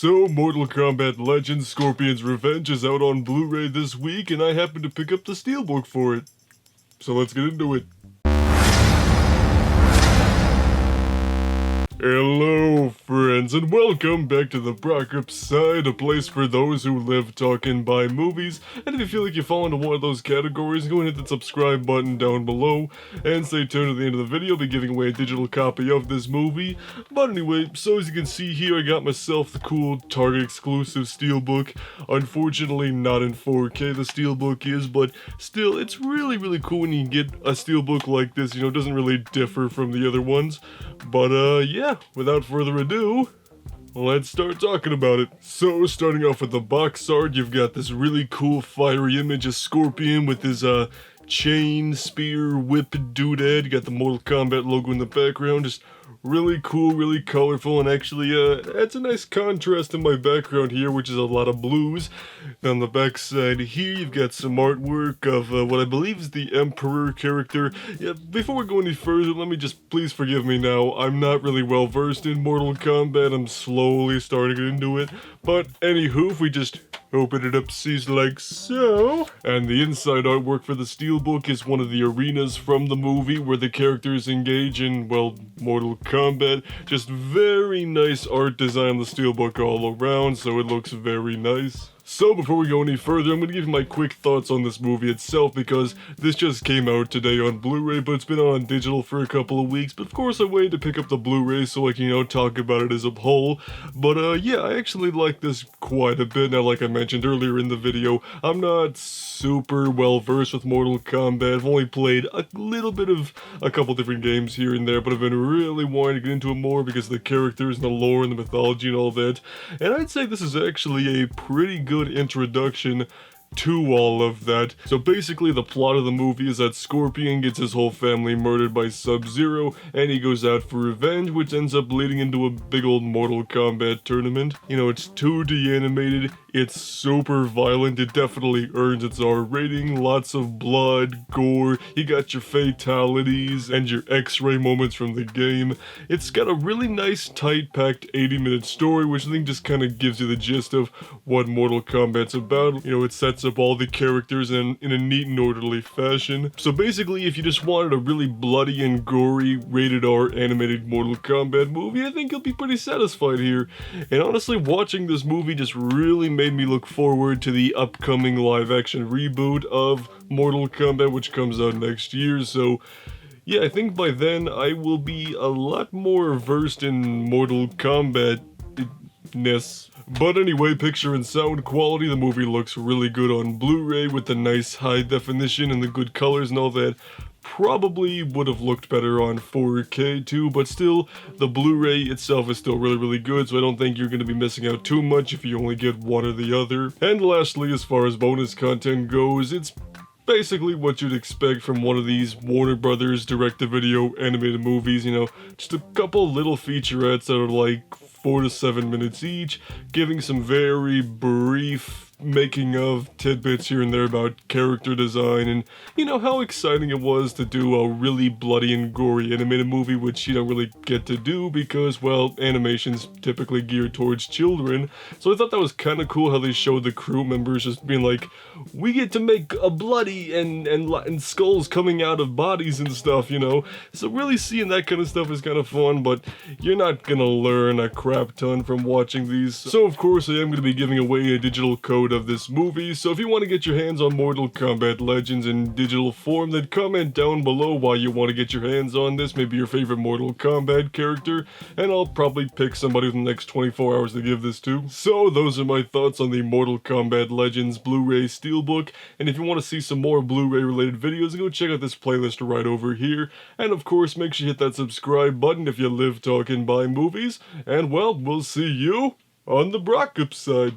So, Mortal Kombat Legends Scorpion's Revenge is out on Blu-ray this week, and I happened to pick up the Steelbook for it. So let's get into it. Hello friends, and welcome back to the Brockopp side, a place for those who live talking by movies. And if you feel like you fall into one of those categories, go and hit the subscribe button down below, and stay tuned to the end of the video. I'll be giving away a digital copy of this movie. But anyway, so as you can see here, I got myself the cool Target exclusive Steelbook. Unfortunately not in 4K, the Steelbook is, but still, it's really cool when you get a Steelbook like this. You know, it doesn't really differ from the other ones. But yeah, without further ado, let's start talking about it. So, starting off with the box art, you've got this really cool fiery image of Scorpion with his chain, spear, whip, doodad. You got the Mortal Kombat logo in the background, just really cool, really colorful, and actually adds a nice contrast in my background here, which is a lot of blues. On the back side here, you've got some artwork of what I believe is the Emperor character. Yeah, before we go any further, let me just please forgive me now. I'm not really well versed in Mortal Kombat. I'm slowly starting to get into it. But anywho, if we just open it up, sees like so. And the inside artwork for the Steelbook is one of the arenas from the movie where the characters engage in, well, Mortal Kombat. Just very nice art design on the Steelbook all around, so it looks very nice. So before we go any further, I'm going to give you my quick thoughts on this movie itself, because this just came out today on Blu-ray, but it's been on digital for a couple of weeks. But of course I waited to pick up the Blu-ray so I can, you know, talk about it as a whole. But yeah, I actually like this quite a bit. Now, like I mentioned earlier in the video, I'm not super well versed with Mortal Kombat. I've only played a little bit of a couple different games here and there, but I've been really wanting to get into it more because of the characters and the lore and the mythology and all that. And I'd say this is actually a pretty good introduction to all of that. So basically the plot of the movie is that Scorpion gets his whole family murdered by Sub-Zero, and he goes out for revenge, which ends up leading into a big old Mortal Kombat tournament. You know, it's 2D animated, it's super violent, it definitely earns its R rating, lots of blood, gore, you got your fatalities, and your X-ray moments from the game. It's got a really nice, tight-packed 80-minute story, which I think just kind of gives you the gist of what Mortal Kombat's about. You know, it sets up all the characters in a neat and orderly fashion. So basically, if you just wanted a really bloody and gory, rated R animated Mortal Kombat movie, I think you'll be pretty satisfied here. And honestly, watching this movie just really made me look forward to the upcoming live-action reboot of Mortal Kombat, which comes out next year. So yeah, I think by then I will be a lot more versed in Mortal Kombat-ness. But anyway, picture and sound quality, the movie looks really good on Blu-ray with the nice high definition and the good colors and all that. Probably would have looked better on 4K too, but still, the Blu-ray itself is still really good, so I don't think you're going to be missing out too much if you only get one or the other. And lastly, as far as bonus content goes, it's basically what you'd expect from one of these Warner Brothers direct-to-video animated movies, you know, just a couple little featurettes that are like 4 to 7 minutes each, giving some very brief making of tidbits here and there about character design and, you know, how exciting it was to do a really bloody and gory animated movie, which you don't really get to do because, well, animation's typically geared towards children. So I thought that was kind of cool how they showed the crew members just being like, we get to make a bloody and skulls coming out of bodies and stuff, you know. So really seeing that kind of stuff is kind of fun, but you're not gonna learn a crap ton from watching these. So of course I am gonna be giving away a digital code of this movie, so if you want to get your hands on Mortal Kombat Legends in digital form, then comment down below why you want to get your hands on this, maybe your favorite Mortal Kombat character, and I'll probably pick somebody within the next 24 hours to give this to. So those are my thoughts on the Mortal Kombat Legends Blu-ray Steelbook, and if you want to see some more Blu-ray related videos, go check out this playlist right over here, and of course make sure you hit that subscribe button if you live talking by movies, and well, we'll see you on the Brockopp side.